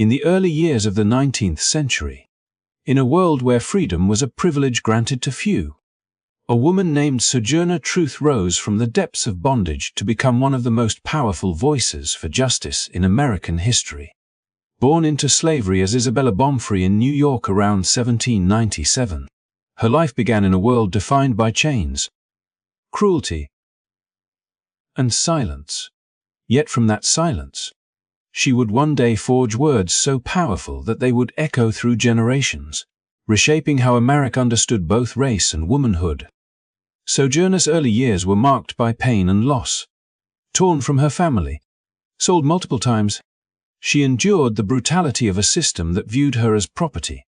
In the early years of the 19th century, in a world where freedom was a privilege granted to few, a woman named Sojourner Truth rose from the depths of bondage to become one of the most powerful voices for justice in American history. Born into slavery as Isabella Baumfree in New York around 1797, her life began in a world defined by chains, cruelty, and silence. Yet from that silence, she would one day forge words so powerful that they would echo through generations, reshaping how America understood both race and womanhood. Sojourner's early years were marked by pain and loss. Torn from her family, sold multiple times, she endured the brutality of a system that viewed her as property.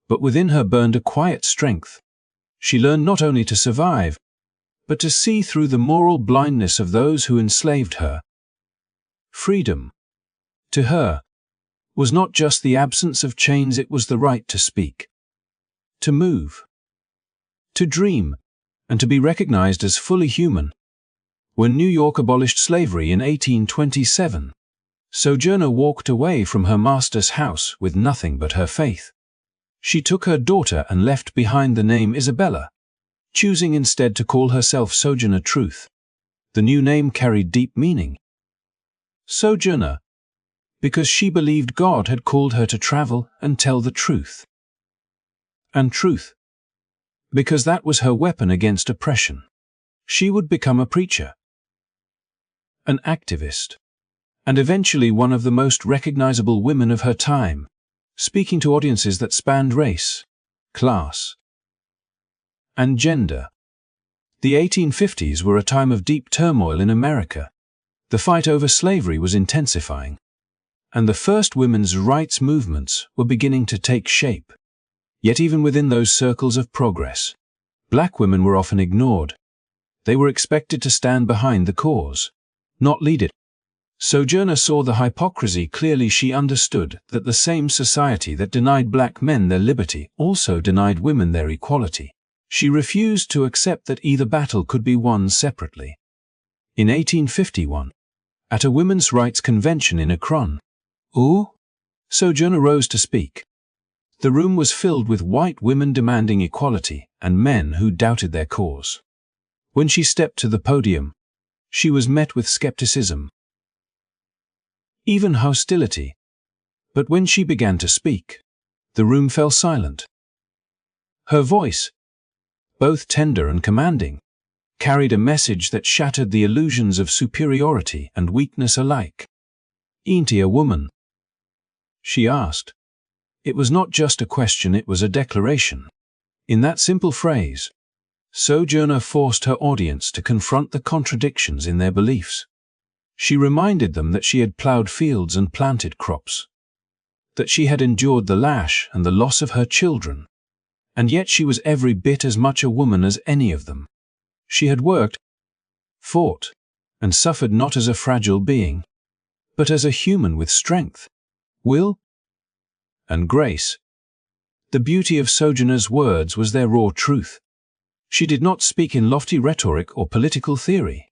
But within her burned a quiet strength. She learned not only to survive, but to see through the moral blindness of those who enslaved her. Freedom, to her, was not just the absence of chains, it was the right to speak, to move, to dream, and to be recognized as fully human. When New York abolished slavery in 1827, Sojourner walked away from her master's house with nothing but her faith. She took her daughter and left behind the name Isabella, choosing instead to call herself Sojourner Truth. The new name carried deep meaning. Sojourner, because she believed God had called her to travel and tell the truth. And Truth, because that was her weapon against oppression. She would become a preacher, an activist, and eventually one of the most recognizable women of her time, speaking to audiences that spanned race, class, and gender. The 1850s were a time of deep turmoil in America. The fight over slavery was intensifying, and the first women's rights movements were beginning to take shape. Yet even within those circles of progress, black women were often ignored. They were expected to stand behind the cause, not lead it. Sojourner saw the hypocrisy clearly. She understood that the same society that denied black men their liberty also denied women their equality. She refused to accept that either battle could be won separately. In 1851, at a women's rights convention in Akron, Sojourner rose to speak. The room was filled with white women demanding equality and men who doubted their cause. When she stepped to the podium, she was met with skepticism, even hostility. But when she began to speak, the room fell silent. Her voice, both tender and commanding, carried a message that shattered the illusions of superiority and weakness alike. "Ain't he a woman?" she asked. It was not just a question, it was a declaration. In that simple phrase, Sojourner forced her audience to confront the contradictions in their beliefs. She reminded them that she had plowed fields and planted crops, that she had endured the lash and the loss of her children, and yet she was every bit as much a woman as any of them. She had worked, fought, and suffered not as a fragile being, but as a human with strength, will, and grace. The beauty of Sojourner's words was their raw truth. She did not speak in lofty rhetoric or political theory.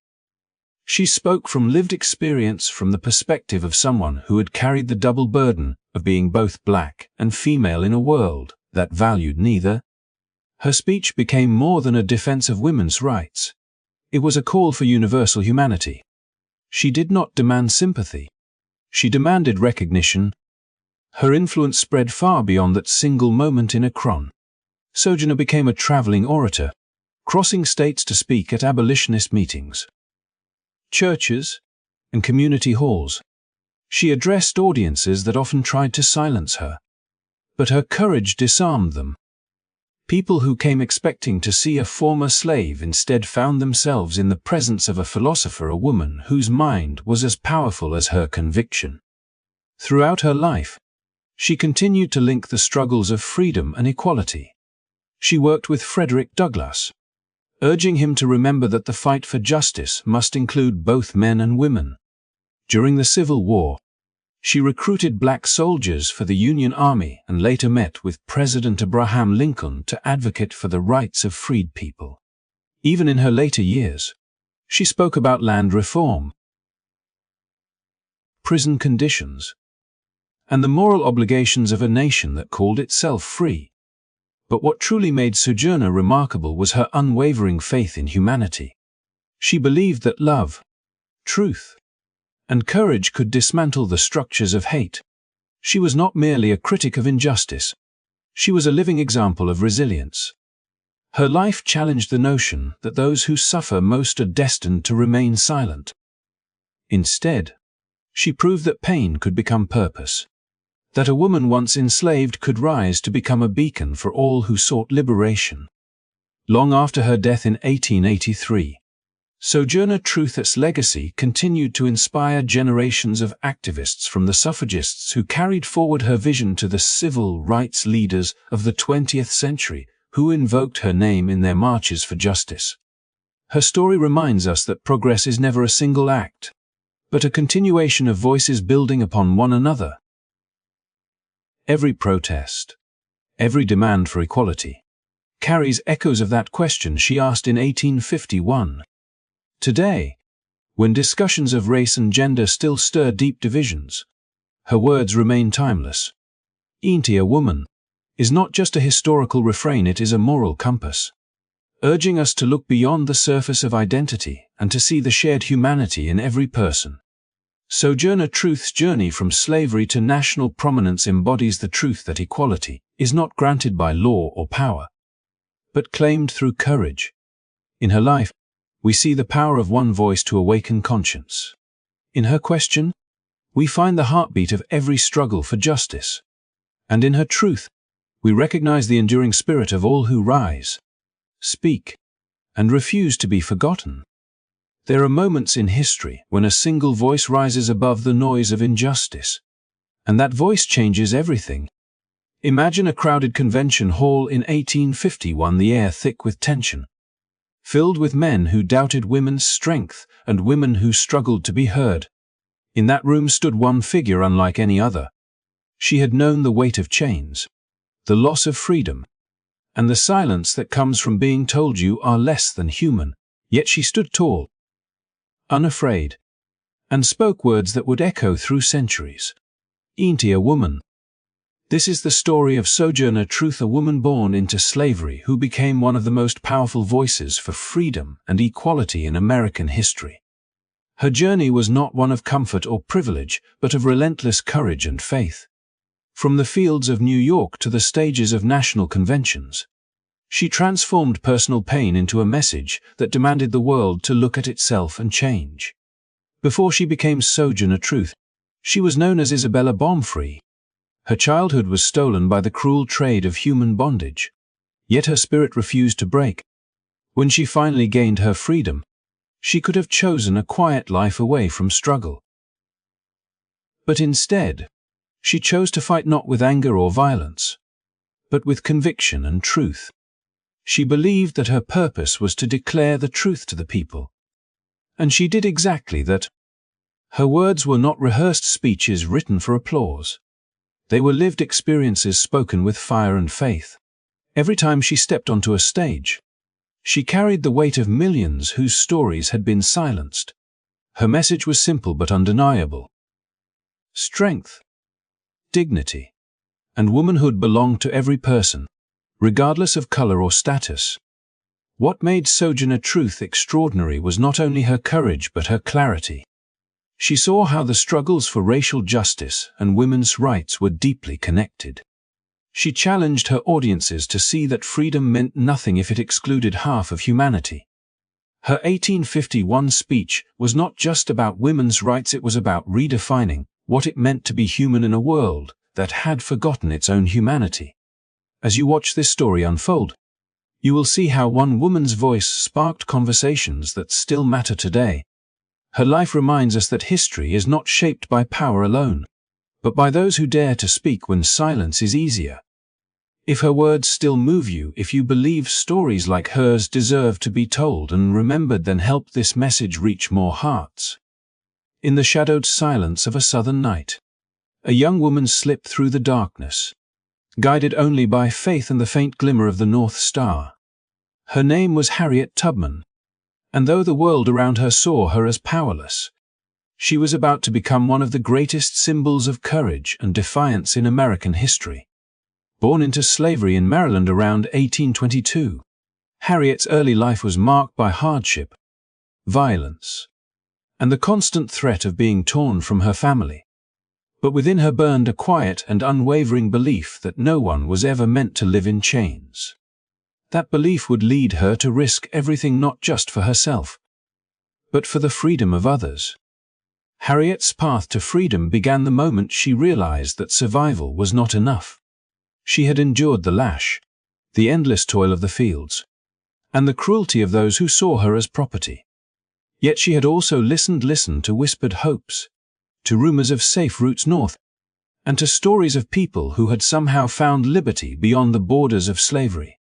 She spoke from lived experience, from the perspective of someone who had carried the double burden of being both black and female in a world that valued neither. Her speech became more than a defense of women's rights. It was a call for universal humanity. She did not demand sympathy. She demanded recognition. Her influence spread far beyond that single moment in Akron. Sojourner became a traveling orator, crossing states to speak at abolitionist meetings, churches, and community halls. She addressed audiences that often tried to silence her, but her courage disarmed them. People who came expecting to see a former slave instead found themselves in the presence of a philosopher, a woman whose mind was as powerful as her conviction. Throughout her life, she continued to link the struggles of freedom and equality. She worked with Frederick Douglass, urging him to remember that the fight for justice must include both men and women. During the Civil War, she recruited black soldiers for the Union Army and later met with President Abraham Lincoln to advocate for the rights of freed people. Even in her later years, she spoke about land reform, prison conditions, and the moral obligations of a nation that called itself free. But what truly made Sojourner remarkable was her unwavering faith in humanity. She believed that love, truth, and courage could dismantle the structures of hate. She was not merely a critic of injustice. She was a living example of resilience. Her life challenged the notion that those who suffer most are destined to remain silent. Instead, she proved that pain could become purpose, that a woman once enslaved could rise to become a beacon for all who sought liberation. Long after her death in 1883, Sojourner Truth's legacy continued to inspire generations of activists, from the suffragists who carried forward her vision to the civil rights leaders of the 20th century who invoked her name in their marches for justice. Her story reminds us that progress is never a single act, but a continuation of voices building upon one another. Every protest, every demand for equality, carries echoes of that question she asked in 1851. Today, when discussions of race and gender still stir deep divisions, her words remain timeless. "Ain't a woman" is not just a historical refrain, it is a moral compass, urging us to look beyond the surface of identity and to see the shared humanity in every person. Sojourner Truth's journey from slavery to national prominence embodies the truth that equality is not granted by law or power, but claimed through courage. In her life, we see the power of one voice to awaken conscience. In her question, we find the heartbeat of every struggle for justice. And in her truth, we recognize the enduring spirit of all who rise, speak, and refuse to be forgotten. There are moments in history when a single voice rises above the noise of injustice, and that voice changes everything. Imagine a crowded convention hall in 1851, the air thick with tension, filled with men who doubted women's strength and women who struggled to be heard. In that room stood one figure unlike any other. She had known the weight of chains, the loss of freedom, and the silence that comes from being told you are less than human. Yet she stood tall, unafraid, and spoke words that would echo through centuries. "Ain't a woman." This is the story of Sojourner Truth, a woman born into slavery who became one of the most powerful voices for freedom and equality in American history. Her journey was not one of comfort or privilege, but of relentless courage and faith. From the fields of New York to the stages of national conventions, she transformed personal pain into a message that demanded the world to look at itself and change. Before she became Sojourner Truth, she was known as Isabella Baumfree. Her childhood was stolen by the cruel trade of human bondage, yet her spirit refused to break. When she finally gained her freedom, she could have chosen a quiet life away from struggle. But instead, she chose to fight not with anger or violence, but with conviction and truth. She believed that her purpose was to declare the truth to the people, and she did exactly that. Her words were not rehearsed speeches written for applause. They were lived experiences spoken with fire and faith. Every time she stepped onto a stage, she carried the weight of millions whose stories had been silenced. Her message was simple but undeniable. Strength, dignity, and womanhood belonged to every person, regardless of color or status. What made Sojourner Truth extraordinary was not only her courage but her clarity. She saw how the struggles for racial justice and women's rights were deeply connected. She challenged her audiences to see that freedom meant nothing if it excluded half of humanity. Her 1851 speech was not just about women's rights, it was about redefining what it meant to be human in a world that had forgotten its own humanity. As you watch this story unfold, you will see how one woman's voice sparked conversations that still matter today. Her life reminds us that history is not shaped by power alone, but by those who dare to speak when silence is easier. If her words still move you, if you believe stories like hers deserve to be told and remembered, then help this message reach more hearts. In the shadowed silence of a southern night, a young woman slipped through the darkness, guided only by faith and the faint glimmer of the North Star. Her name was Harriet Tubman, and though the world around her saw her as powerless, She was about to become one of the greatest symbols of courage and defiance in American history. Born into slavery in Maryland around 1822, Harriet's early life was marked by hardship, violence, and the constant threat of being torn from her family. But within her burned a quiet and unwavering belief that no one was ever meant to live in chains. That belief would lead her to risk everything, not just for herself, but for the freedom of others. Harriet's path to freedom began the moment she realized that survival was not enough. She had endured the lash, the endless toil of the fields, and the cruelty of those who saw her as property. Yet she had also listened to whispered hopes, to rumors of safe routes north, and to stories of people who had somehow found liberty beyond the borders of slavery.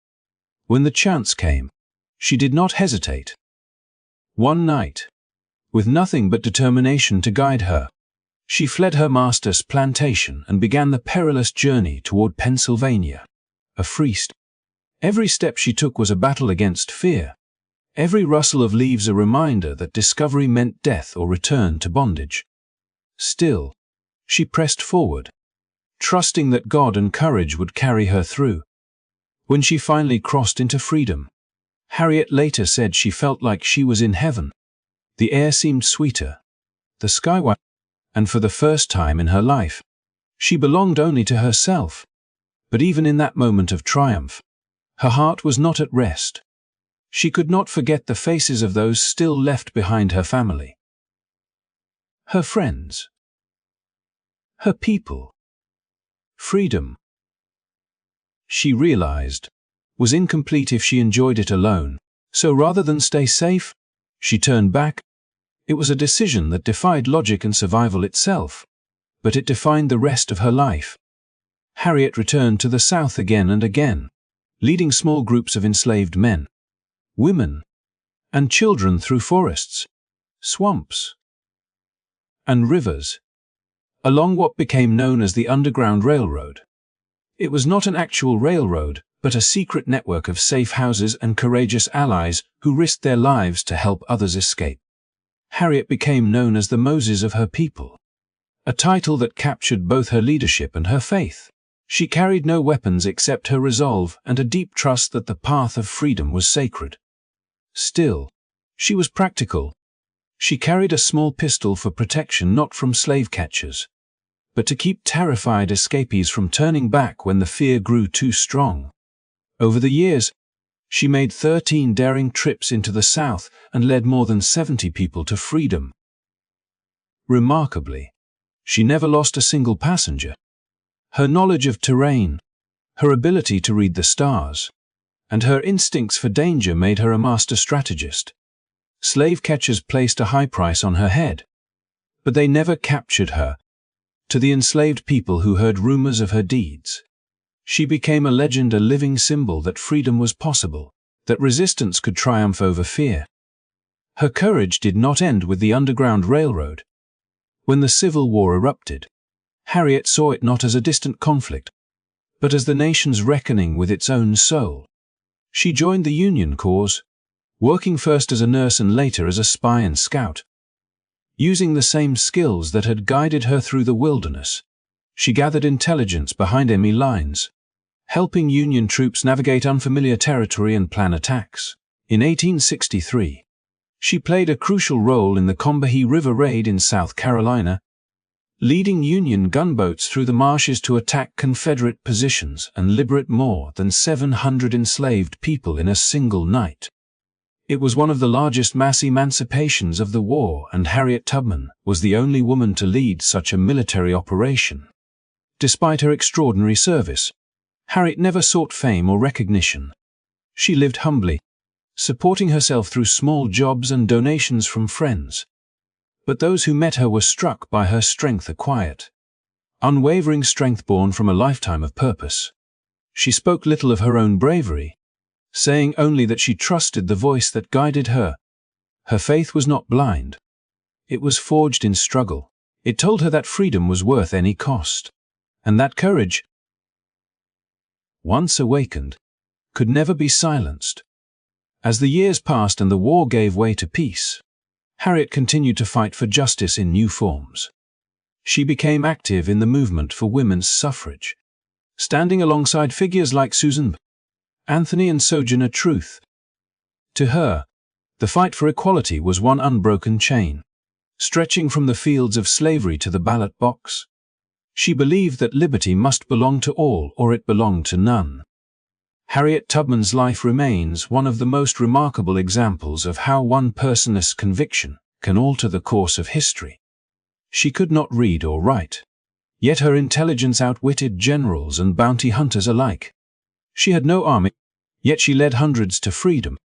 When the chance came, she did not hesitate. One night, with nothing but determination to guide her, she fled her master's plantation and began the perilous journey toward Pennsylvania, a free state. Every step she took was a battle against fear, every rustle of leaves a reminder that discovery meant death or return to bondage. Still, she pressed forward, trusting that God and courage would carry her through. When she finally crossed into freedom, Harriet later said she felt like she was in heaven. The air seemed sweeter, the sky white, and for the first time in her life, she belonged only to herself. But even in that moment of triumph, her heart was not at rest. She could not forget the faces of those still left behind: her family, her friends, her people. Freedom, she realized, was incomplete if she enjoyed it alone, so rather than stay safe, she turned back. It was a decision that defied logic and survival itself, but it defined the rest of her life. Harriet returned to the South again and again, leading small groups of enslaved men, women, and children through forests, swamps, and rivers, along what became known as the Underground Railroad. It was not an actual railroad, but a secret network of safe houses and courageous allies who risked their lives to help others escape. Harriet became known as the Moses of her people, a title that captured both her leadership and her faith. She carried no weapons except her resolve and a deep trust that the path of freedom was sacred. Still, she was practical. She carried a small pistol for protection, not from slave catchers, but to keep terrified escapees from turning back when the fear grew too strong. Over the years, she made 13 daring trips into the South and led more than 70 people to freedom. Remarkably, she never lost a single passenger. Her knowledge of terrain, her ability to read the stars, and her instincts for danger made her a master strategist. Slave catchers placed a high price on her head, but they never captured her. To the enslaved people who heard rumors of her deeds, she became a legend, a living symbol that freedom was possible, that resistance could triumph over fear. Her courage did not end with the Underground Railroad. When the Civil War erupted, Harriet saw it not as a distant conflict, but as the nation's reckoning with its own soul. She joined the Union cause, working first as a nurse and later as a spy and scout. Using the same skills that had guided her through the wilderness, she gathered intelligence behind enemy lines, helping Union troops navigate unfamiliar territory and plan attacks. In 1863, she played a crucial role in the Combahee River Raid in South Carolina, leading Union gunboats through the marshes to attack Confederate positions and liberate more than 700 enslaved people in a single night. It was one of the largest mass emancipations of the war, and Harriet Tubman was the only woman to lead such a military operation. Despite her extraordinary service, Harriet never sought fame or recognition. She lived humbly, supporting herself through small jobs and donations from friends. But those who met her were struck by her strength, a quiet, unwavering strength born from a lifetime of purpose. She spoke little of her own bravery, saying only that she trusted the voice that guided her. Her faith was not blind. It was forged in struggle. It told her that freedom was worth any cost, and that courage, once awakened, could never be silenced. As the years passed and the war gave way to peace, Harriet continued to fight for justice in new forms. She became active in the movement for women's suffrage, standing alongside figures like Susan B. Anthony and Sojourner Truth. To her, the fight for equality was one unbroken chain, stretching from the fields of slavery to the ballot box. She believed that liberty must belong to all or it belonged to none. Harriet Tubman's life remains one of the most remarkable examples of how one person's conviction can alter the course of history. She could not read or write, yet her intelligence outwitted generals and bounty hunters alike. She had no army, yet she led hundreds to freedom.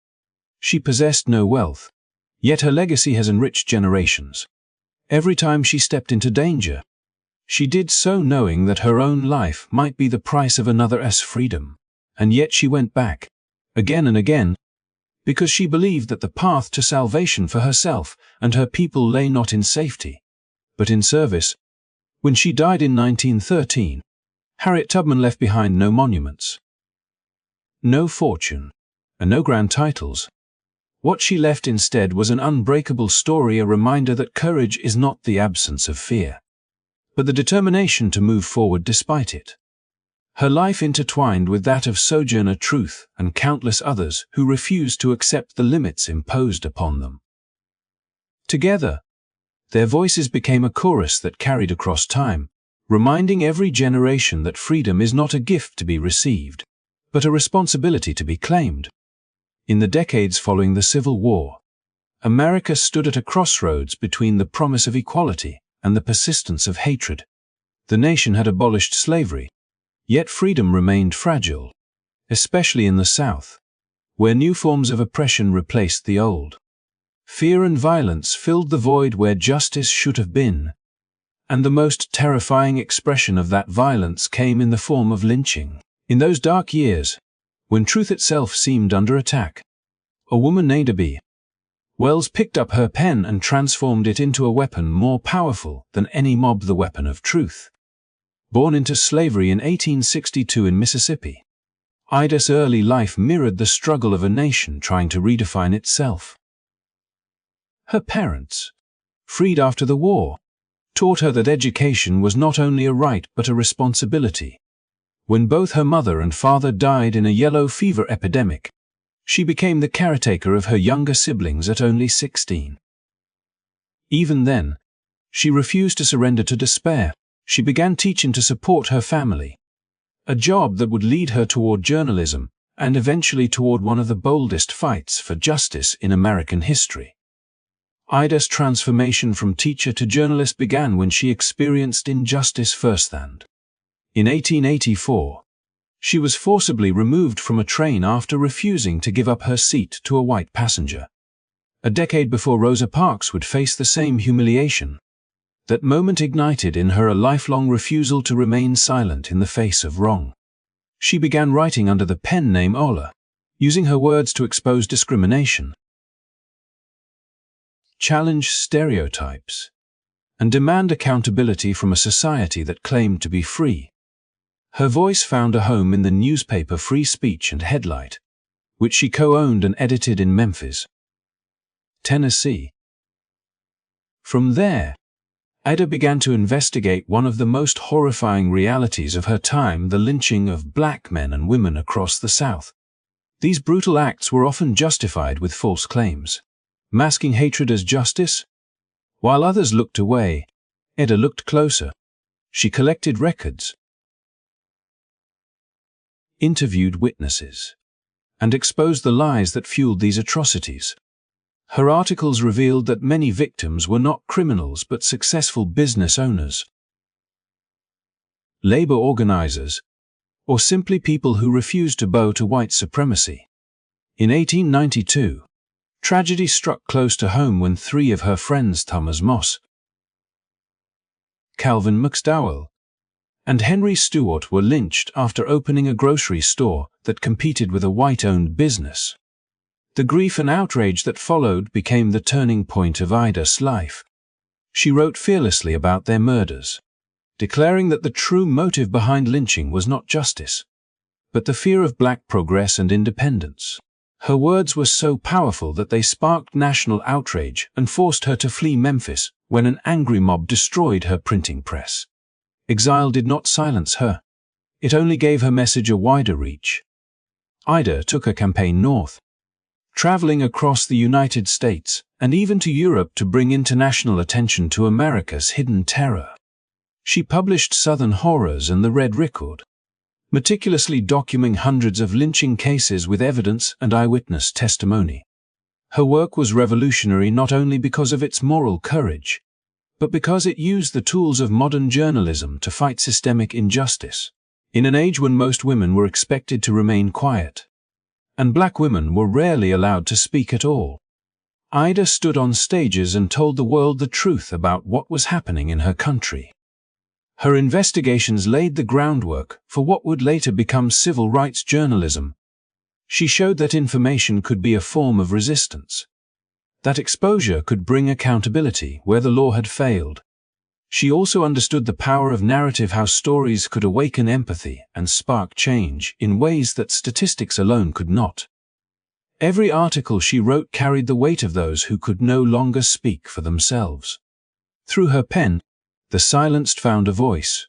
She possessed no wealth, yet her legacy has enriched generations. Every time she stepped into danger, she did so knowing that her own life might be the price of another's freedom. And yet she went back, again and again, because she believed that the path to salvation for herself and her people lay not in safety, but in service. When she died in 1913, Harriet Tubman left behind no monuments, no fortune, and no grand titles. What she left instead was an unbreakable story, a reminder that courage is not the absence of fear, but the determination to move forward despite it. Her life intertwined with that of Sojourner Truth and countless others who refused to accept the limits imposed upon them. Together, their voices became a chorus that carried across time, reminding every generation that freedom is not a gift to be received, but a responsibility to be claimed. In the decades following the Civil War, America stood at a crossroads between the promise of equality and the persistence of hatred. The nation had abolished slavery, yet freedom remained fragile, especially in the South, where new forms of oppression replaced the old. Fear and violence filled the void where justice should have been, and the most terrifying expression of that violence came in the form of lynching. In those dark years, when truth itself seemed under attack, a woman named Ada Wells picked up her pen and transformed it into a weapon more powerful than any mob, the weapon of truth. Born into slavery in 1862 in Mississippi, Ida's early life mirrored the struggle of a nation trying to redefine itself. Her parents, freed after the war, taught her that education was not only a right but a responsibility. When both her mother and father died in a yellow fever epidemic, she became the caretaker of her younger siblings at only 16. Even then, she refused to surrender to despair. She began teaching to support her family, a job that would lead her toward journalism and eventually toward one of the boldest fights for justice in American history. Ida's transformation from teacher to journalist began when she experienced injustice firsthand. In 1884, she was forcibly removed from a train after refusing to give up her seat to a white passenger. A decade before Rosa Parks would face the same humiliation, that moment ignited in her a lifelong refusal to remain silent in the face of wrong. She began writing under the pen name Ola, using her words to expose discrimination, challenge stereotypes, and demand accountability from a society that claimed to be free. Her voice found a home in the newspaper Free Speech and Headlight, which she co-owned and edited in Memphis, Tennessee. From there, Ada began to investigate one of the most horrifying realities of her time, the lynching of black men and women across the South. These brutal acts were often justified with false claims, masking hatred as justice. While others looked away, Ada looked closer. She collected records, interviewed witnesses, and exposed the lies that fueled these atrocities. Her articles revealed that many victims were not criminals but successful business owners, labor organizers, or simply people who refused to bow to white supremacy. In 1892, tragedy struck close to home when three of her friends, Thomas Moss, Calvin McDowell, and Henry Stewart, were lynched after opening a grocery store that competed with a white-owned business. The grief and outrage that followed became the turning point of Ida's life. She wrote fearlessly about their murders, declaring that the true motive behind lynching was not justice, but the fear of black progress and independence. Her words were so powerful that they sparked national outrage and forced her to flee Memphis when an angry mob destroyed her printing press. Exile did not silence her. It only gave her message a wider reach. Ida took her campaign north, traveling across the United States and even to Europe to bring international attention to America's hidden terror. She published Southern Horrors and The Red Record, meticulously documenting hundreds of lynching cases with evidence and eyewitness testimony. Her work was revolutionary not only because of its moral courage, but because it used the tools of modern journalism to fight systemic injustice. In an age when most women were expected to remain quiet, and black women were rarely allowed to speak at all, Ida stood on stages and told the world the truth about what was happening in her country. Her investigations laid the groundwork for what would later become civil rights journalism. She showed that information could be a form of resistance, that exposure could bring accountability where the law had failed. She also understood the power of narrative, how stories could awaken empathy and spark change in ways that statistics alone could not. Every article she wrote carried the weight of those who could no longer speak for themselves. Through her pen, the silenced found a voice.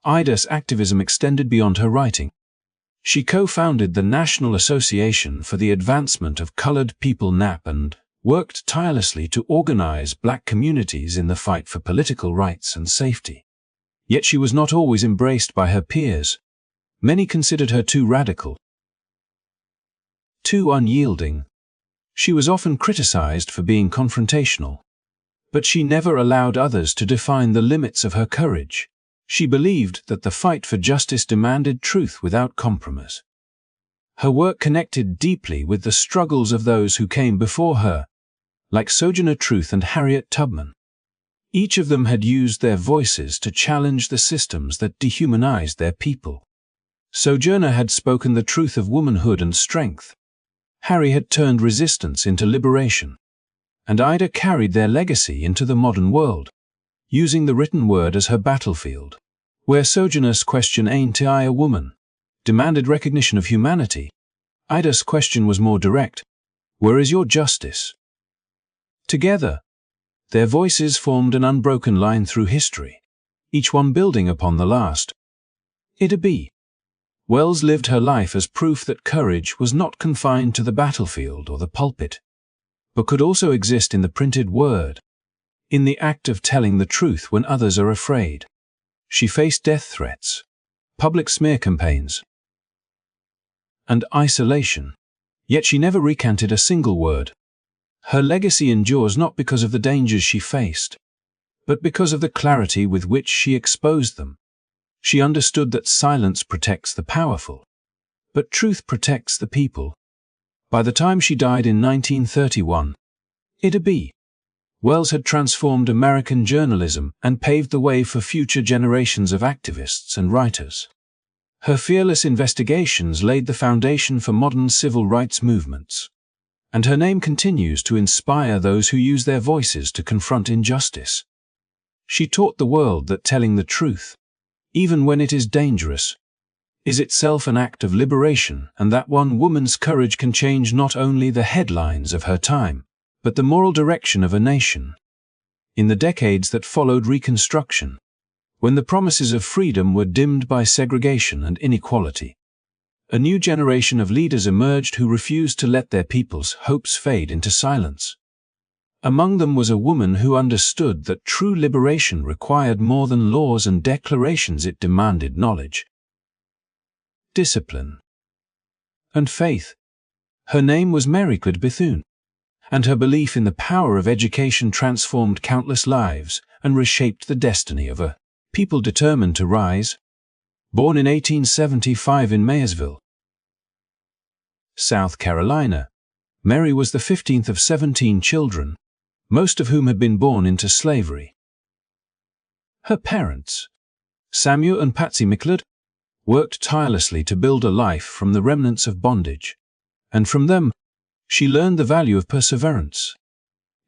Ida's activism extended beyond her writing. She co-founded the National Association for the Advancement of Colored People (NAP) and worked tirelessly to organize black communities in the fight for political rights and safety. Yet she was not always embraced by her peers. Many considered her too radical, too unyielding. She was often criticized for being confrontational. But she never allowed others to define the limits of her courage. She believed that the fight for justice demanded truth without compromise. Her work connected deeply with the struggles of those who came before her, like Sojourner Truth and Harriet Tubman. Each of them had used their voices to challenge the systems that dehumanized their people. Sojourner had spoken the truth of womanhood and strength. Harry had turned resistance into liberation. And Ida carried their legacy into the modern world, using the written word as her battlefield. Where Sojourner's question, "Ain't I a woman?" demanded recognition of humanity, Ida's question was more direct, "Where is your justice?" Together, their voices formed an unbroken line through history, each one building upon the last. Ida B. Wells lived her life as proof that courage was not confined to the battlefield or the pulpit, but could also exist in the printed word, in the act of telling the truth when others are afraid. She faced death threats, public smear campaigns, and isolation, yet she never recanted a single word. Her legacy endures not because of the dangers she faced, but because of the clarity with which she exposed them. She understood that silence protects the powerful, but truth protects the people. By the time she died in 1931, Ida B. Wells had transformed American journalism and paved the way for future generations of activists and writers. Her fearless investigations laid the foundation for modern civil rights movements, and her name continues to inspire those who use their voices to confront injustice. She taught the world that telling the truth, even when it is dangerous, is itself an act of liberation, and that one woman's courage can change not only the headlines of her time, but the moral direction of a nation. In the decades that followed Reconstruction, when the promises of freedom were dimmed by segregation and inequality, a new generation of leaders emerged who refused to let their people's hopes fade into silence. Among them was a woman who understood that true liberation required more than laws and declarations. It demanded knowledge, discipline, and faith. Her name was McLeod Bethune, and her belief in the power of education transformed countless lives and reshaped the destiny of a people determined to rise. Born in 1875 in Mayersville, South Carolina, Mary was the 15th of 17 children, most of whom had been born into slavery. Her parents, Samuel and Patsy McLeod, worked tirelessly to build a life from the remnants of bondage, and from them, she learned the value of perseverance.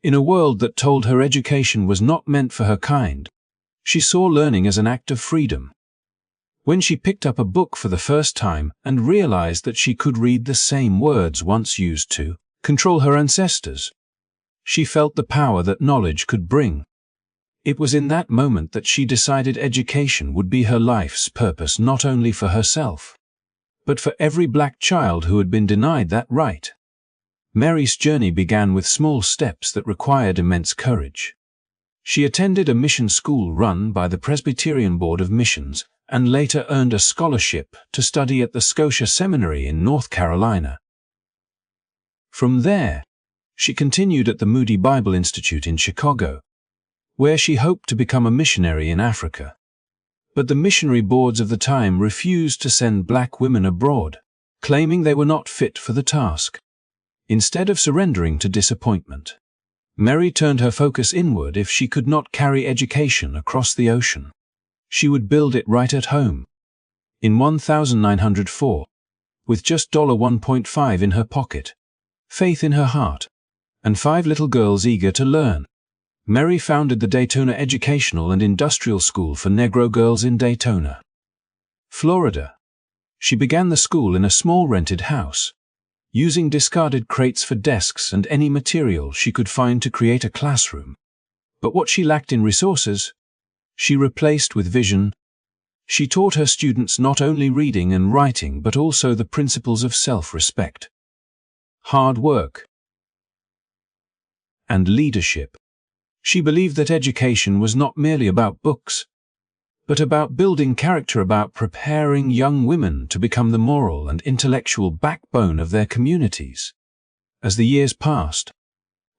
In a world that told her education was not meant for her kind, she saw learning as an act of freedom. When she picked up a book for the first time and realized that she could read the same words once used to control her ancestors, she felt the power that knowledge could bring. It was in that moment that she decided education would be her life's purpose, not only for herself, but for every black child who had been denied that right. Mary's journey began with small steps that required immense courage. She attended a mission school run by the Presbyterian Board of Missions and later earned a scholarship to study at the Scotia Seminary in North Carolina. From there, she continued at the Moody Bible Institute in Chicago, where she hoped to become a missionary in Africa. But the missionary boards of the time refused to send black women abroad, claiming they were not fit for the task. Instead of surrendering to disappointment, Mary turned her focus inward. If she could not carry education across the ocean, she would build it right at home. In 1904, with just $1.5 in her pocket, faith in her heart, and 5 little girls eager to learn, Mary founded the Daytona Educational and Industrial School for Negro girls in Daytona, Florida. She began the school in a small rented house, using discarded crates for desks and any material she could find to create a classroom. But what she lacked in resources, she replaced with vision. She taught her students not only reading and writing but also the principles of self-respect, hard work, and leadership. She believed that education was not merely about books, but about building character, about preparing young women to become the moral and intellectual backbone of their communities. As the years passed,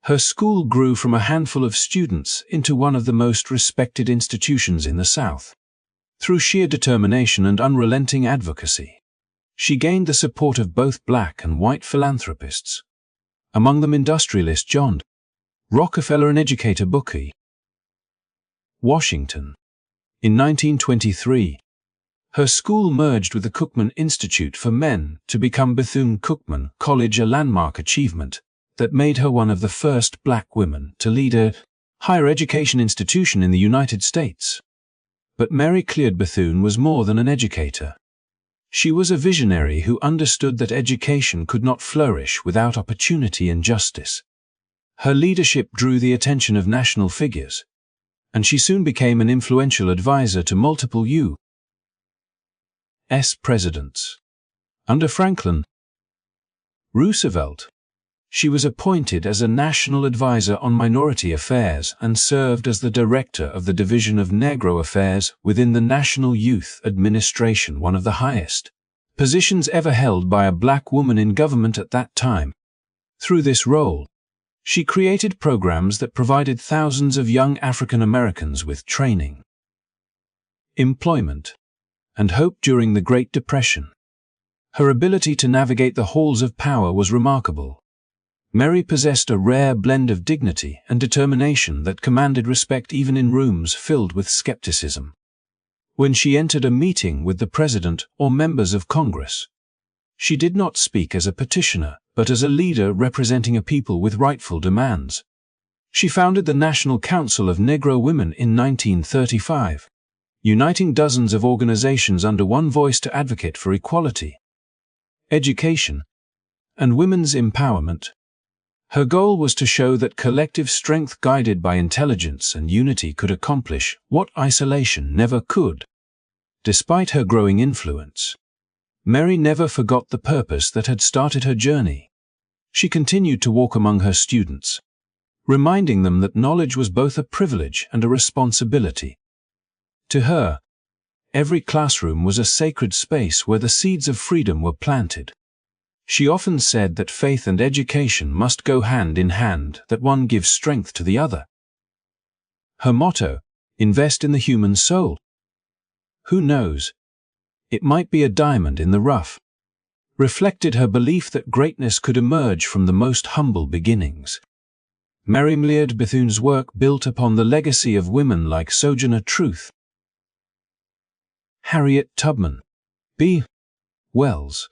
her school grew from a handful of students into one of the most respected institutions in the South. Through sheer determination and unrelenting advocacy, she gained the support of both black and white philanthropists, among them industrialist John Rockefeller and educator Booker Washington. In 1923, her school merged with the Cookman Institute for Men to become Bethune-Cookman College, a landmark achievement that made her one of the first black women to lead a higher education institution in the United States. But Mary McLeod Bethune was more than an educator. She was a visionary who understood that education could not flourish without opportunity and justice. Her leadership drew the attention of national figures, and she soon became an influential advisor to multiple U.S. presidents. Under Franklin Roosevelt, she was appointed as a national advisor on minority affairs and served as the director of the Division of Negro Affairs within the National Youth Administration, one of the highest positions ever held by a black woman in government at that time. Through this role, she created programs that provided thousands of young African Americans with training, employment, and hope during the Great Depression. Her ability to navigate the halls of power was remarkable. Mary possessed a rare blend of dignity and determination that commanded respect even in rooms filled with skepticism. When she entered a meeting with the president or members of Congress, she did not speak as a petitioner, but as a leader representing a people with rightful demands. She founded the National Council of Negro Women in 1935, uniting dozens of organizations under one voice to advocate for equality, education, and women's empowerment. Her goal was to show that collective strength guided by intelligence and unity could accomplish what isolation never could. Despite her growing influence, Mary never forgot the purpose that had started her journey. She continued to walk among her students, reminding them that knowledge was both a privilege and a responsibility. To her, every classroom was a sacred space where the seeds of freedom were planted. She often said that faith and education must go hand in hand, that one gives strength to the other. Her motto, invest in the human soul. Who knows? It might be a diamond in the rough, reflected her belief that greatness could emerge from the most humble beginnings. Mary McLeod Bethune's work built upon the legacy of women like Sojourner Truth, Harriet Tubman, B. Wells,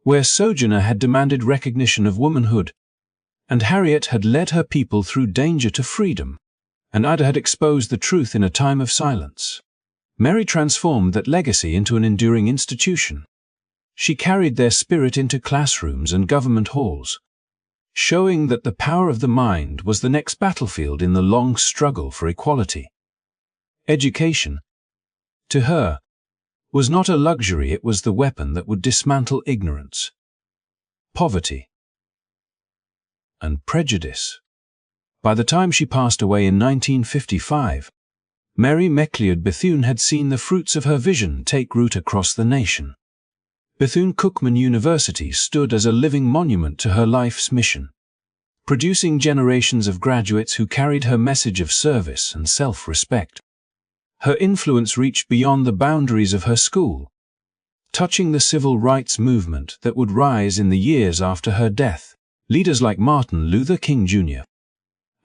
where Sojourner had demanded recognition of womanhood, and Harriet had led her people through danger to freedom, and Ada had exposed the truth in a time of silence. Mary transformed that legacy into an enduring institution. She carried their spirit into classrooms and government halls, showing that the power of the mind was the next battlefield in the long struggle for equality. Education, to her, was not a luxury, it was the weapon that would dismantle ignorance, poverty, and prejudice. By the time she passed away in 1955, Mary McLeod Bethune had seen the fruits of her vision take root across the nation. Bethune-Cookman University stood as a living monument to her life's mission, producing generations of graduates who carried her message of service and self-respect. Her influence reached beyond the boundaries of her school, touching the civil rights movement that would rise in the years after her death. Leaders like Martin Luther King Jr.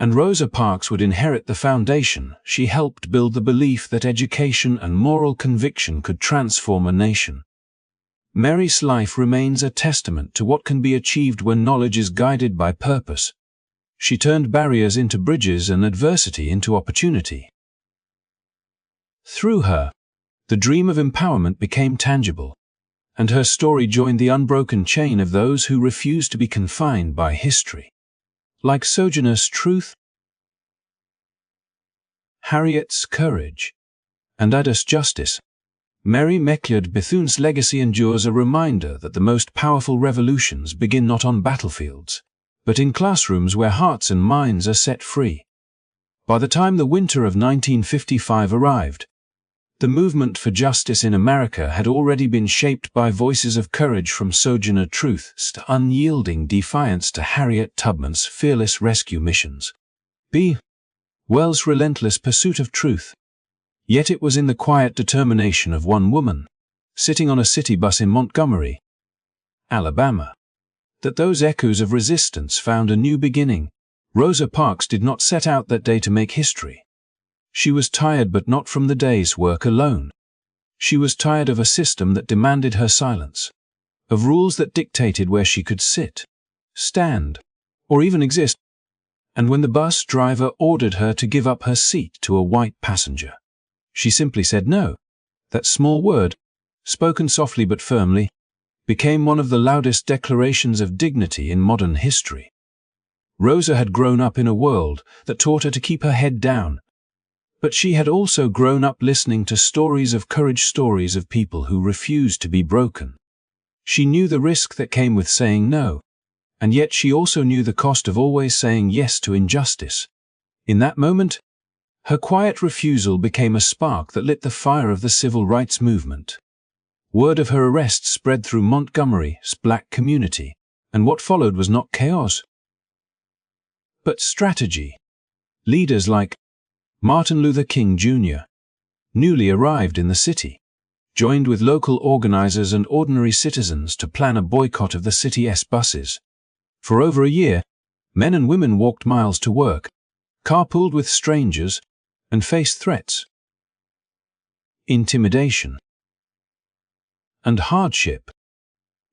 and Rosa Parks would inherit the foundation. She helped build the belief that education and moral conviction could transform a nation. Mary's life remains a testament to what can be achieved when knowledge is guided by purpose. She turned barriers into bridges and adversity into opportunity. Through her, the dream of empowerment became tangible, and her story joined the unbroken chain of those who refused to be confined by history. Like Sojourner Truth, Harriet's courage, and Ada's justice, Mary McLeod Bethune's legacy endures, a reminder that the most powerful revolutions begin not on battlefields, but in classrooms where hearts and minds are set free. By the time the winter of 1955 arrived, the movement for justice in America had already been shaped by voices of courage, from Sojourner Truth's unyielding defiance to Harriet Tubman's fearless rescue missions. Wells' relentless pursuit of truth. Yet it was in the quiet determination of one woman, sitting on a city bus in Montgomery, Alabama, that those echoes of resistance found a new beginning. Rosa Parks did not set out that day to make history. She was tired, but not from the day's work alone. She was tired of a system that demanded her silence, of rules that dictated where she could sit, stand, or even exist. And when the bus driver ordered her to give up her seat to a white passenger, she simply said no. That small word, spoken softly but firmly, became one of the loudest declarations of dignity in modern history. Rosa had grown up in a world that taught her to keep her head down, but she had also grown up listening to stories of courage, stories of people who refused to be broken. She knew the risk that came with saying no, and yet she also knew the cost of always saying yes to injustice. In that moment, her quiet refusal became a spark that lit the fire of the civil rights movement. Word of her arrest spread through Montgomery's black community, and what followed was not chaos, but strategy. Leaders like Martin Luther King Jr., newly arrived in the city, joined with local organizers and ordinary citizens to plan a boycott of the city's buses. For over a year, men and women walked miles to work, carpooled with strangers, and faced threats, intimidation, and hardship.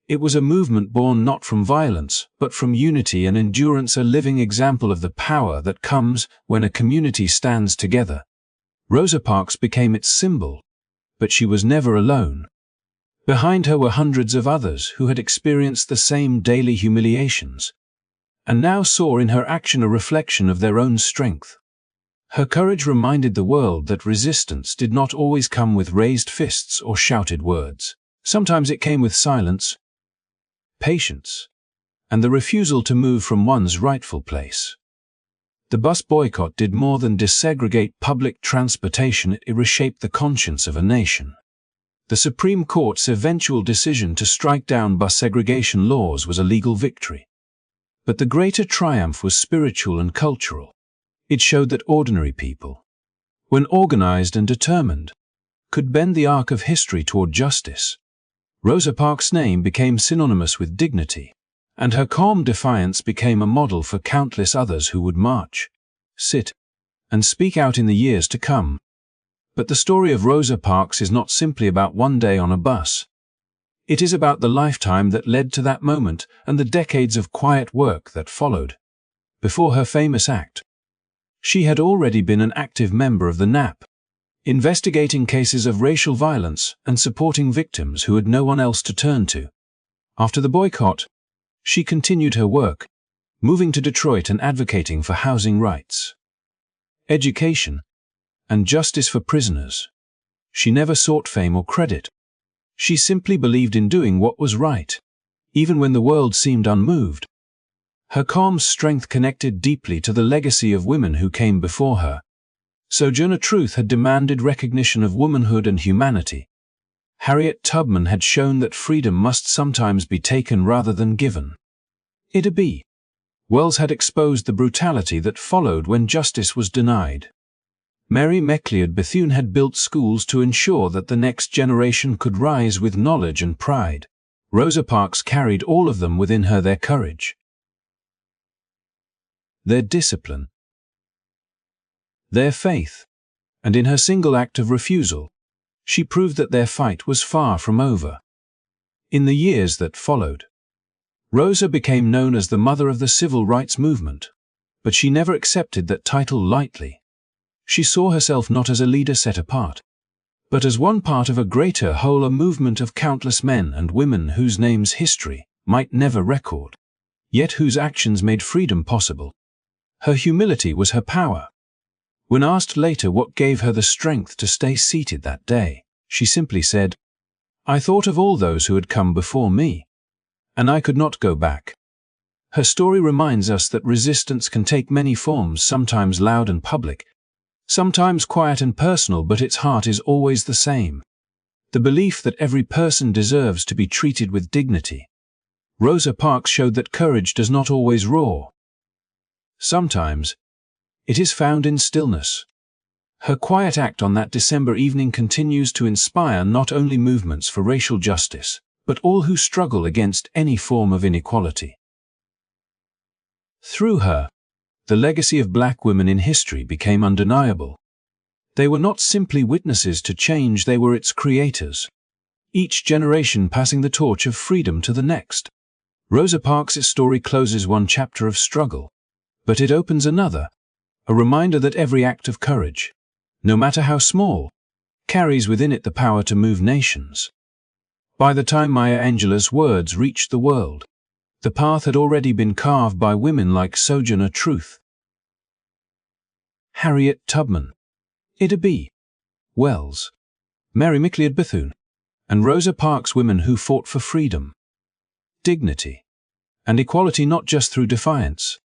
It was a movement born not from violence, but from unity and endurance, a living example of the power that comes when a community stands together. Rosa Parks became its symbol, but she was never alone. Behind her were hundreds of others who had experienced the same daily humiliations, and now saw in her action a reflection of their own strength. Her courage reminded the world that resistance did not always come with raised fists or shouted words. Sometimes it came with silence, patience, and the refusal to move from one's rightful place. The bus boycott did more than desegregate public transportation, it reshaped the conscience of a nation. The Supreme Court's eventual decision to strike down bus segregation laws was a legal victory. But the greater triumph was spiritual and cultural. It showed that ordinary people, when organized and determined, could bend the arc of history toward justice. Rosa Parks' name became synonymous with dignity, and her calm defiance became a model for countless others who would march, sit, and speak out in the years to come. But the story of Rosa Parks is not simply about one day on a bus. It is about the lifetime that led to that moment and the decades of quiet work that followed. Before her famous act, she had already been an active member of the NAP, investigating cases of racial violence and supporting victims who had no one else to turn to. After the boycott, she continued her work, moving to Detroit and advocating for housing rights, education, and justice for prisoners. She never sought fame or credit. She simply believed in doing what was right, even when the world seemed unmoved. Her calm strength connected deeply to the legacy of women who came before her. Sojourner Truth had demanded recognition of womanhood and humanity. Harriet Tubman had shown that freedom must sometimes be taken rather than given. Ida B. Wells had exposed the brutality that followed when justice was denied. McLeod Bethune had built schools to ensure that the next generation could rise with knowledge and pride. Rosa Parks carried all of them within her, their courage, their discipline, their faith, and in her single act of refusal, she proved that their fight was far from over. In the years that followed, Rosa became known as the mother of the civil rights movement, but she never accepted that title lightly. She saw herself not as a leader set apart, but as one part of a greater whole, a movement of countless men and women whose names history might never record, yet whose actions made freedom possible. Her humility was her power. When asked later what gave her the strength to stay seated that day, she simply said, "I thought of all those who had come before me, and I could not go back." Her story reminds us that resistance can take many forms, sometimes loud and public, sometimes quiet and personal, but its heart is always the same: the belief that every person deserves to be treated with dignity. Rosa Parks showed that courage does not always roar. Sometimes it is found in stillness. Her quiet act on that December evening continues to inspire not only movements for racial justice, but all who struggle against any form of inequality. Through her, the legacy of black women in history became undeniable. They were not simply witnesses to change, they were its creators, each generation passing the torch of freedom to the next. Rosa Parks' story closes one chapter of struggle, but it opens another, a reminder that every act of courage, no matter how small, carries within it the power to move nations. By the time Maya Angelou's words reached the world, the path had already been carved by women like Sojourner Truth, Harriet Tubman, Ida B. Wells, McLeod Bethune, and Rosa Parks, women who fought for freedom, dignity, and equality not just through defiance,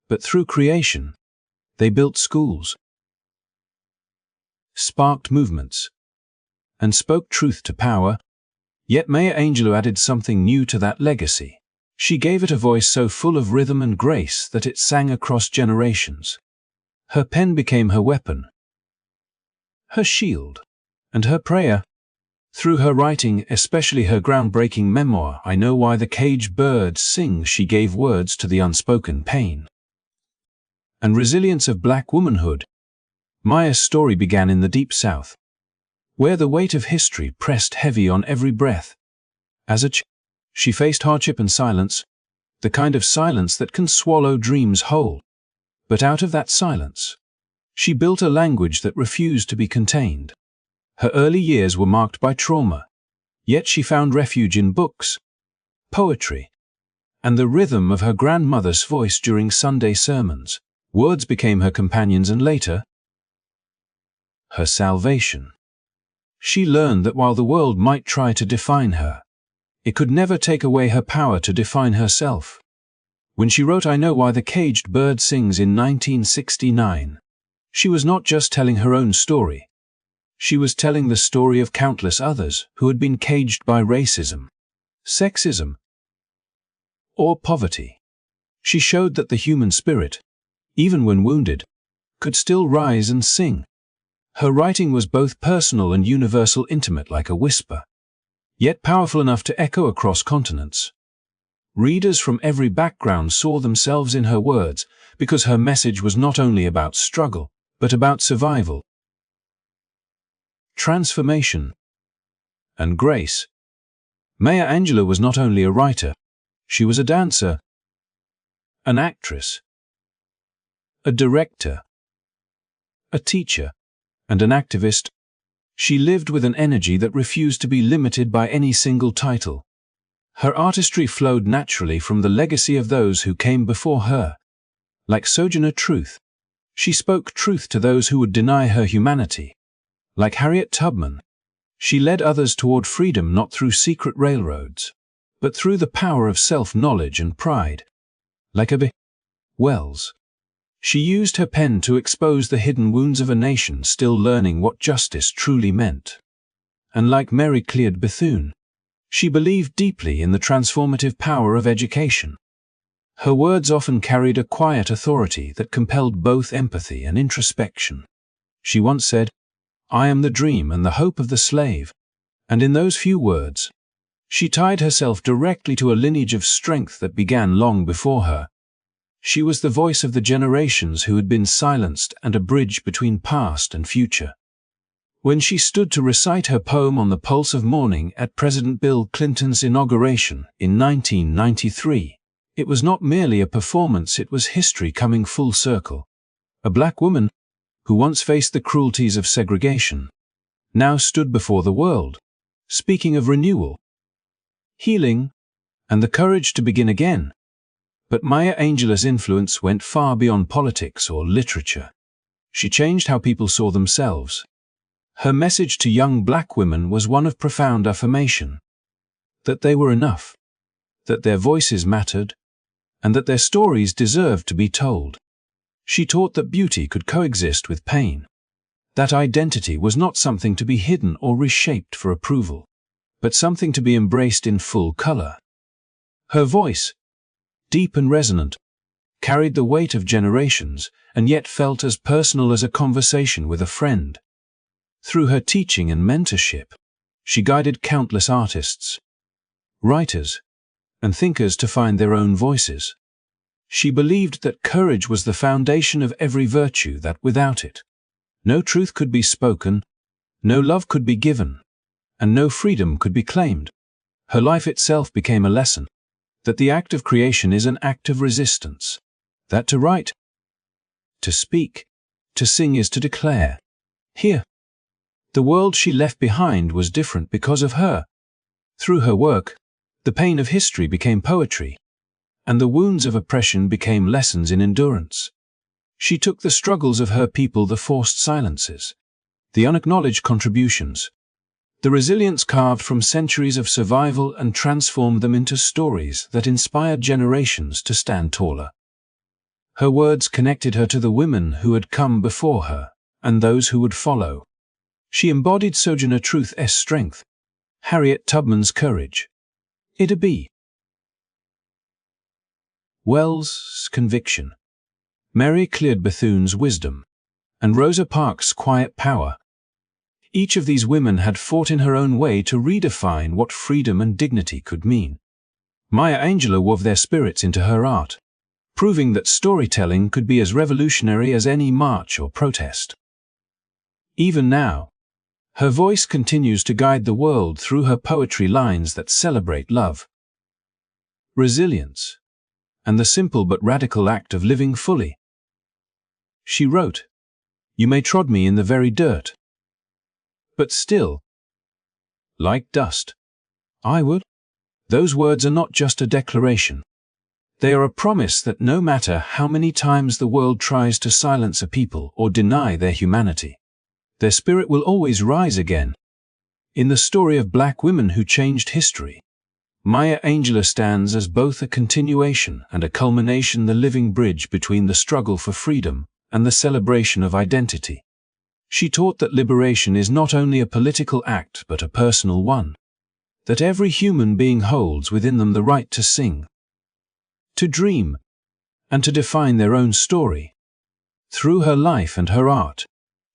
but through creation. They built schools, sparked movements, and spoke truth to power. Yet Maya Angelou added something new to that legacy. She gave it a voice so full of rhythm and grace that it sang across generations. Her pen became her weapon, her shield, and her prayer. Through her writing, especially her groundbreaking memoir, I Know Why the Caged Birds Sing, she gave words to the unspoken pain and resilience of black womanhood. Maya's story began in the Deep South, where the weight of history pressed heavy on every breath. As a child, she faced hardship and silence, the kind of silence that can swallow dreams whole. But out of that silence, she built a language that refused to be contained. Her early years were marked by trauma, yet she found refuge in books, poetry, and the rhythm of her grandmother's voice during Sunday sermons. Words became her companions and later, her salvation. She learned that while the world might try to define her, it could never take away her power to define herself. When she wrote I Know Why the Caged Bird Sings in 1969, she was not just telling her own story. She was telling the story of countless others who had been caged by racism, sexism, or poverty. She showed that the human spirit, even when wounded, could still rise and sing. Her writing was both personal and universal, intimate like a whisper, yet powerful enough to echo across continents. Readers from every background saw themselves in her words because her message was not only about struggle, but about survival, transformation, and grace. Maya Angelou was not only a writer, she was a dancer, an actress, a director, a teacher, and an activist. She lived with an energy that refused to be limited by any single title. Her artistry flowed naturally from the legacy of those who came before her. Like Sojourner Truth, she spoke truth to those who would deny her humanity. Like Harriet Tubman, she led others toward freedom not through secret railroads, but through the power of self-knowledge and pride. Like Wells, she used her pen to expose the hidden wounds of a nation still learning what justice truly meant. And like McLeod Bethune, she believed deeply in the transformative power of education. Her words often carried a quiet authority that compelled both empathy and introspection. She once said, "I am the dream and the hope of the slave," and in those few words, she tied herself directly to a lineage of strength that began long before her. She was the voice of the generations who had been silenced and a bridge between past and future. When she stood to recite her poem on the pulse of morning at President Bill Clinton's inauguration in 1993, it was not merely a performance, it was history coming full circle. A black woman, who once faced the cruelties of segregation, now stood before the world, speaking of renewal, healing, and the courage to begin again. But Maya Angelou's influence went far beyond politics or literature. She changed how people saw themselves. Her message to young black women was one of profound affirmation. That they were enough, that their voices mattered, and that their stories deserved to be told. She taught that beauty could coexist with pain. That identity was not something to be hidden or reshaped for approval, but something to be embraced in full color. Her voice, deep and resonant, carried the weight of generations and yet felt as personal as a conversation with a friend. Through her teaching and mentorship, she guided countless artists, writers, and thinkers to find their own voices. She believed that courage was the foundation of every virtue, that without it, no truth could be spoken, no love could be given, and no freedom could be claimed. Her life itself became a lesson that the act of creation is an act of resistance, that to write, to speak, to sing is to declare. Here, the world she left behind was different because of her. Through her work, the pain of history became poetry, and the wounds of oppression became lessons in endurance. She took the struggles of her people, the forced silences, the unacknowledged contributions, the resilience carved from centuries of survival, and transformed them into stories that inspired generations to stand taller. Her words connected her to the women who had come before her, and those who would follow. She embodied Sojourner Truth's strength, Harriet Tubman's courage, Ida B. Wells' conviction, McLeod Bethune's wisdom, and Rosa Parks' quiet power. Each of these women had fought in her own way to redefine what freedom and dignity could mean. Maya Angelou wove their spirits into her art, proving that storytelling could be as revolutionary as any march or protest. Even now, her voice continues to guide the world through her poetry, lines that celebrate love, resilience, and the simple but radical act of living fully. She wrote, "You may trod me in the very dirt, but still, like dust, I would." Those words are not just a declaration. They are a promise that no matter how many times the world tries to silence a people or deny their humanity, their spirit will always rise again. In the story of black women who changed history, Maya Angelou stands as both a continuation and a culmination, the living bridge between the struggle for freedom and the celebration of identity. She taught that liberation is not only a political act but a personal one, that every human being holds within them the right to sing, to dream, and to define their own story. Through her life and her art,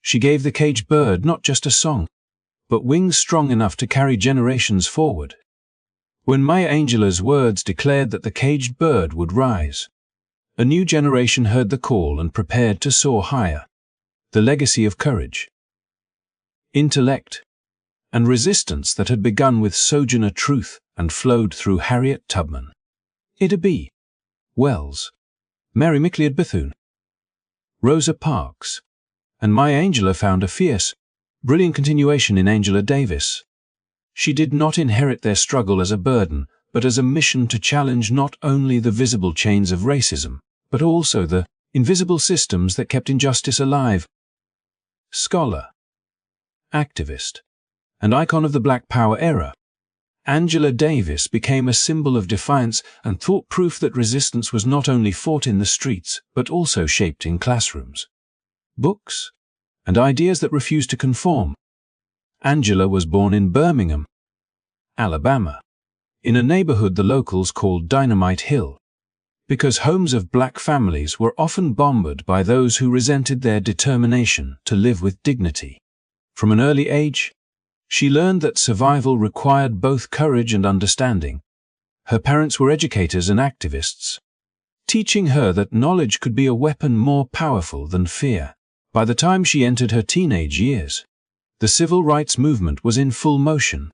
she gave the caged bird not just a song, but wings strong enough to carry generations forward. When Maya Angelou's words declared that the caged bird would rise, a new generation heard the call and prepared to soar higher. The legacy of courage, intellect, and resistance that had begun with Sojourner Truth and flowed through Harriet Tubman, Ida B. Wells, McLeod Bethune, Rosa Parks, and Maya Angelou found a fierce, Brilliant continuation in Angela Davis. She did not inherit their struggle as a burden, but as a mission to challenge not only the visible chains of racism, but also the invisible systems that kept injustice alive. Scholar, activist, and icon of the Black Power era, Angela Davis became a symbol of defiance and thought proof that resistance was not only fought in the streets, but also shaped in classrooms, books, and ideas that refused to conform. Angela was born in Birmingham, Alabama, in a neighborhood the locals called Dynamite Hill, because homes of black families were often bombarded by those who resented their determination to live with dignity. From an early age, she learned that survival required both courage and understanding. Her parents were educators and activists, teaching her that knowledge could be a weapon more powerful than fear. By the time she entered her teenage years, the civil rights movement was in full motion,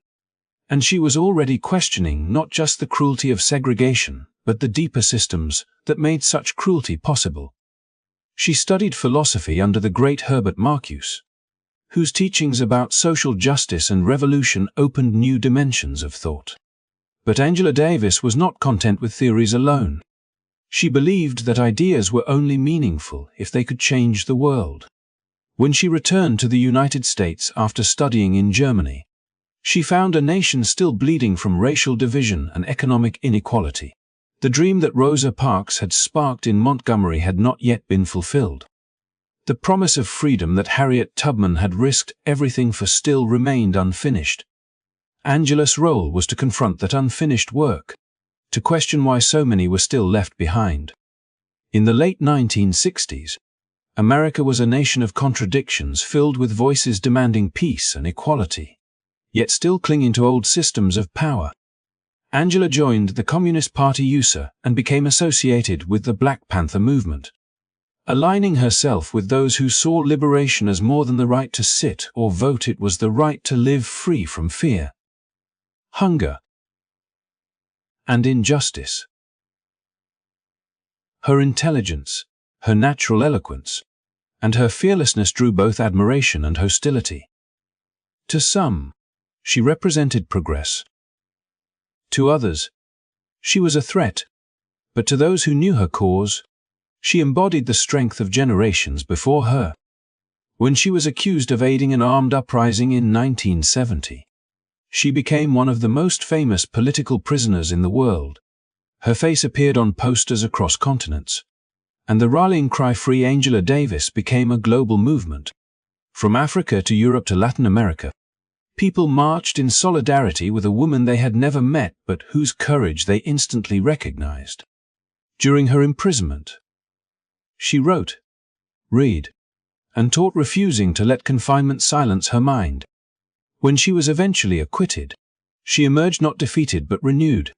and she was already questioning not just the cruelty of segregation, but the deeper systems that made such cruelty possible. She studied philosophy under the great Herbert Marcuse, whose teachings about social justice and revolution opened new dimensions of thought. But Angela Davis was not content with theories alone. She believed that ideas were only meaningful if they could change the world. When she returned to the United States after studying in Germany, she found a nation still bleeding from racial division and economic inequality. The dream that Rosa Parks had sparked in Montgomery had not yet been fulfilled. The promise of freedom that Harriet Tubman had risked everything for still remained unfinished. Angela's role was to confront that unfinished work, to question why so many were still left behind. In the late 1960s, America was a nation of contradictions filled with voices demanding peace and equality, yet still clinging to old systems of power. Angela joined the Communist Party USA and became associated with the Black Panther movement, aligning herself with those who saw liberation as more than the right to sit or vote. It was the right to live free from fear, hunger, and injustice. Her intelligence, her natural eloquence, and her fearlessness drew both admiration and hostility. To some, she represented progress. To others, she was a threat, but to those who knew her cause, she embodied the strength of generations before her. When she was accused of aiding an armed uprising in 1970, she became one of the most famous political prisoners in the world. Her face appeared on posters across continents, and the rallying cry "Free Angela Davis" became a global movement. From Africa to Europe to Latin America, people marched in solidarity with a woman they had never met but whose courage they instantly recognized. During her imprisonment, she wrote, read, and taught, refusing to let confinement silence her mind. When she was eventually acquitted, she emerged not defeated but renewed,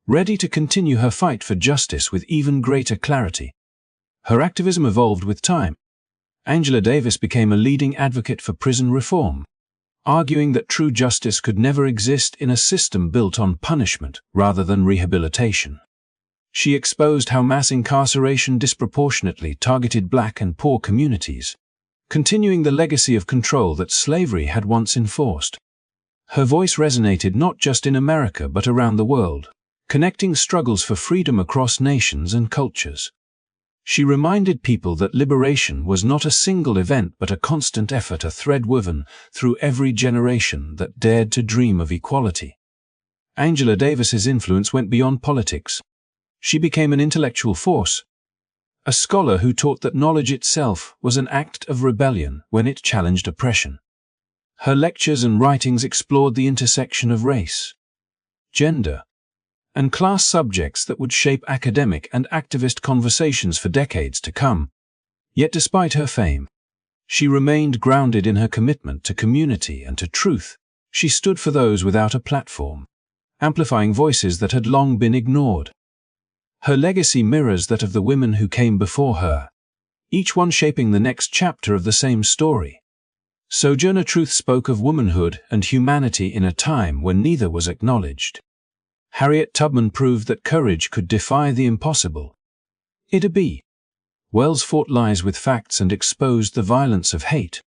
ready to continue her fight for justice with even greater clarity. Her activism evolved with time. Angela Davis became a leading advocate for prison reform, arguing that true justice could never exist in a system built on punishment rather than rehabilitation. She exposed how mass incarceration disproportionately targeted black and poor communities, continuing the legacy of control that slavery had once enforced. Her voice resonated not just in America but around the world, connecting struggles for freedom across nations and cultures. She reminded people that liberation was not a single event but a constant effort, a thread woven through every generation that dared to dream of equality. Angela Davis's influence went beyond politics. She became an intellectual force, a scholar who taught that knowledge itself was an act of rebellion when it challenged oppression. Her lectures and writings explored the intersection of race, gender, and class subjects that would shape academic and activist conversations for decades to come. Yet despite her fame, she remained grounded in her commitment to community and to truth. She stood for those without a platform, amplifying voices that had long been ignored. Her legacy mirrors that of the women who came before her, each one shaping the next chapter of the same story. Sojourner Truth spoke of womanhood and humanity in a time when neither was acknowledged. Harriet Tubman proved that courage could defy the impossible. Ida B. Wells fought lies with facts and exposed the violence of hate.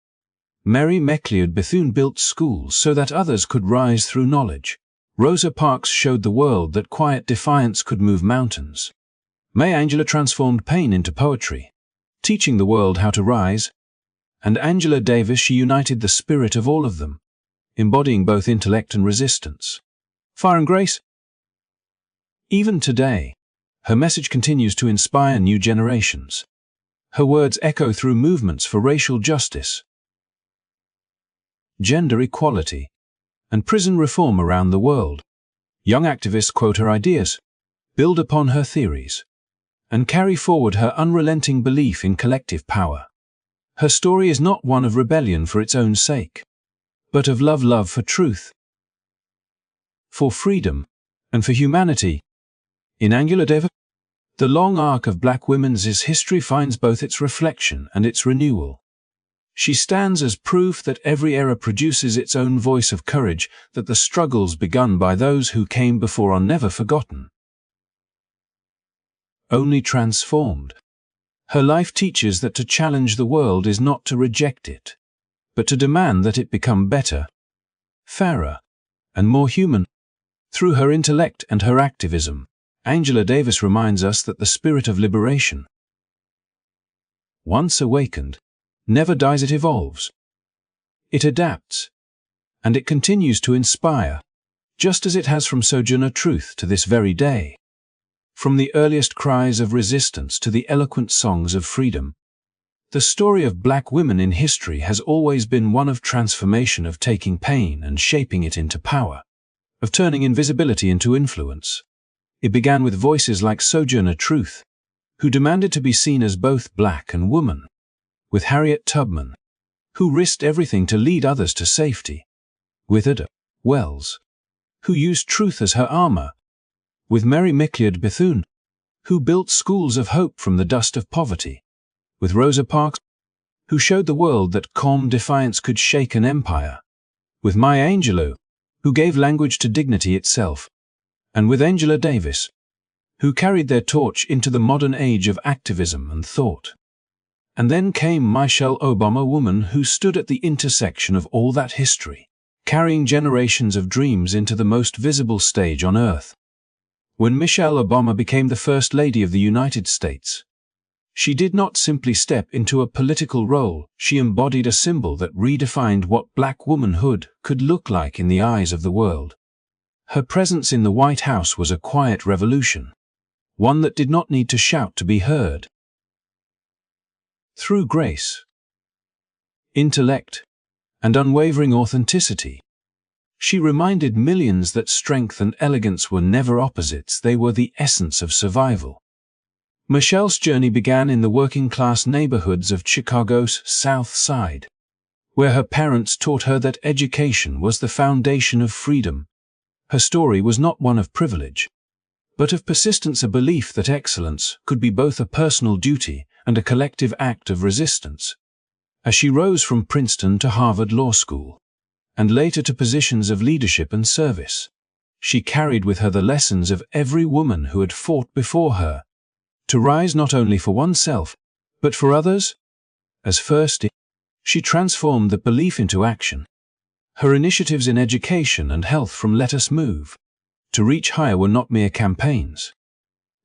Mary McLeod Bethune built schools so that others could rise through knowledge. Rosa Parks showed the world that quiet defiance could move mountains. Maya Angelou transformed pain into poetry, teaching the world how to rise. And Angela Davis, she united the spirit of all of them, embodying both intellect and resistance. Fire and grace. Even today, her message continues to inspire new generations. Her words echo through movements for racial justice, gender equality, and prison reform around the world. Young activists quote her ideas, build upon her theories, and carry forward her unrelenting belief in collective power. Her story is not one of rebellion for its own sake, but of love for truth, for freedom, and for humanity. In Angela Davis, the long arc of Black women's history finds both its reflection and its renewal. She stands as proof that every era produces its own voice of courage, that the struggles begun by those who came before are never forgotten, only transformed. Her life teaches that to challenge the world is not to reject it, but to demand that it become better, fairer, and more human. Through her intellect and her activism, Angela Davis reminds us that the spirit of liberation, once awakened, never dies. It evolves, it adapts, and it continues to inspire, just as it has from Sojourner Truth to this very day. From the earliest cries of resistance to the eloquent songs of freedom, the story of Black women in history has always been one of transformation, of taking pain and shaping it into power, of turning invisibility into influence. It began with voices like Sojourner Truth, who demanded to be seen as both Black and woman, with Harriet Tubman, who risked everything to lead others to safety, with Ada Wells, who used truth as her armor, with Mary McLeod Bethune, who built schools of hope from the dust of poverty, with Rosa Parks, who showed the world that calm defiance could shake an empire, with Maya Angelou, who gave language to dignity itself, and with Angela Davis, who carried their torch into the modern age of activism and thought. And then came Michelle Obama, a woman who stood at the intersection of all that history, carrying generations of dreams into the most visible stage on earth. When Michelle Obama became the First Lady of the United States, she did not simply step into a political role, she embodied a symbol that redefined what Black womanhood could look like in the eyes of the world. Her presence in the White House was a quiet revolution, one that did not need to shout to be heard. Through grace, intellect, and unwavering authenticity, she reminded millions that strength and elegance were never opposites, they were the essence of survival. Michelle's journey began in the working-class neighborhoods of Chicago's South Side, where her parents taught her that education was the foundation of freedom. Her story was not one of privilege, but of persistence, a belief that excellence could be both a personal duty and a collective act of resistance. As she rose from Princeton to Harvard Law School, and later to positions of leadership and service, she carried with her the lessons of every woman who had fought before her, to rise not only for oneself, but for others. As first, she transformed the belief into action. Her initiatives in education and health, from Let Us Move to Reach Higher, were not mere campaigns.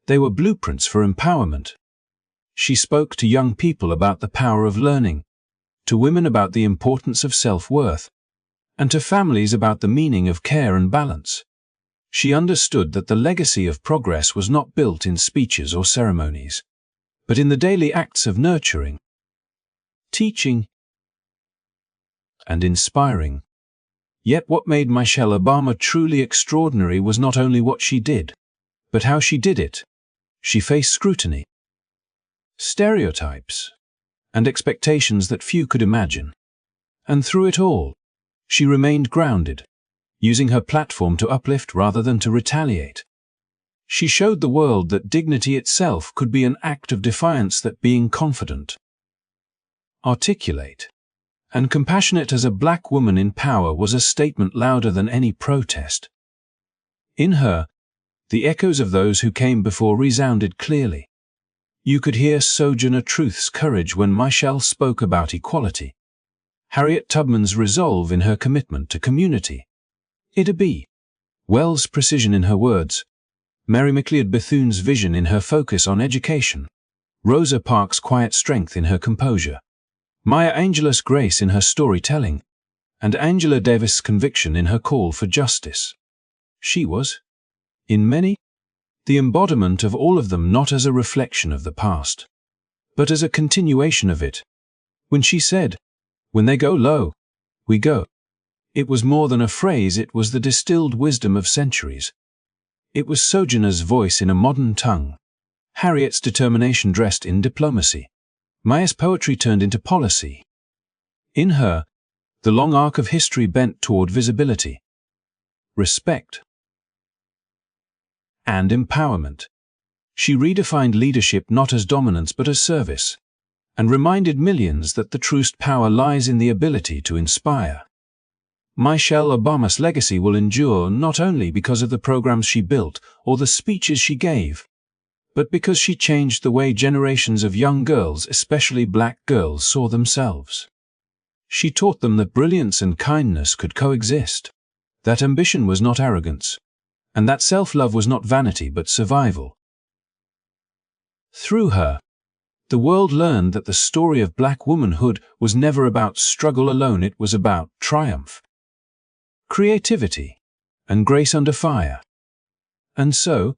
They were blueprints for empowerment. She spoke to young people about the power of learning, to women about the importance of self-worth, and to families about the meaning of care and balance. She understood that the legacy of progress was not built in speeches or ceremonies, but in the daily acts of nurturing, teaching, and inspiring. Yet what made Michelle Obama truly extraordinary was not only what she did, but how she did it. She faced scrutiny, stereotypes, and expectations that few could imagine. And through it all, she remained grounded, using her platform to uplift rather than to retaliate. She showed the world that dignity itself could be an act of defiance, that being confident, articulate, and compassionate as a Black woman in power was a statement louder than any protest. In her, the echoes of those who came before resounded clearly. You could hear Sojourner Truth's courage when Michelle spoke about equality, Harriet Tubman's resolve in her commitment to community. Ida B. Wells' precision in her words. Mary McLeod Bethune's vision in her focus on education. Rosa Parks' quiet strength in her composure. Maya Angelou's grace in her storytelling. And Angela Davis' conviction in her call for justice. She was, in many, the embodiment of all of them, not as a reflection of the past, but as a continuation of it. When she said, "When they go low, we go," it was more than a phrase, it was the distilled wisdom of centuries. It was Sojourner's voice in a modern tongue, Harriet's determination dressed in diplomacy, Maya's poetry turned into policy. In her, the long arc of history bent toward visibility, respect, and empowerment. She redefined leadership not as dominance but as service, and reminded millions that the truest power lies in the ability to inspire. Michelle Obama's legacy will endure not only because of the programs she built or the speeches she gave, but because she changed the way generations of young girls, especially black girls, saw themselves. She taught them that brilliance and kindness could coexist, that ambition was not arrogance, and that self-love was not vanity but survival. Through her, the world learned that the story of black womanhood was never about struggle alone, it was about triumph, creativity, and grace under fire. And so,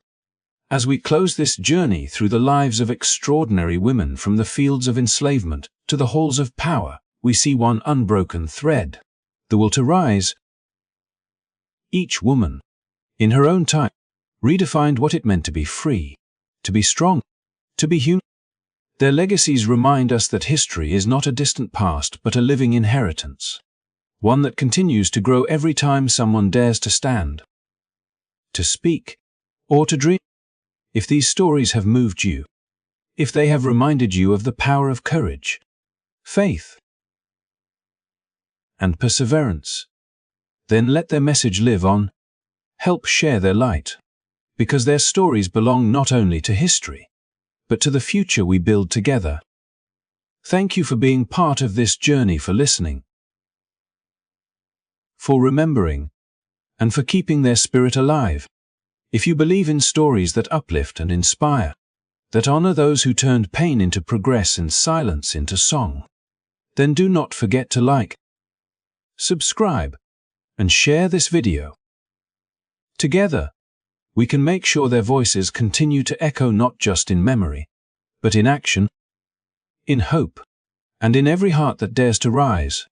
as we close this journey through the lives of extraordinary women from the fields of enslavement to the halls of power, we see one unbroken thread: the will to rise. Each woman, in her own time, redefined what it meant to be free, to be strong, to be human. Their legacies remind us that history is not a distant past but a living inheritance, one that continues to grow every time someone dares to stand, to speak, or to dream. If these stories have moved you, if they have reminded you of the power of courage, faith, and perseverance, then let their message live on. Help share their light, because their stories belong not only to history, but to the future we build together. Thank you for being part of this journey, for listening, for remembering, and for keeping their spirit alive. If you believe in stories that uplift and inspire, that honor those who turned pain into progress and silence into song, then do not forget to like, subscribe, and share this video. Together, we can make sure their voices continue to echo not just in memory, but in action, in hope, and in every heart that dares to rise.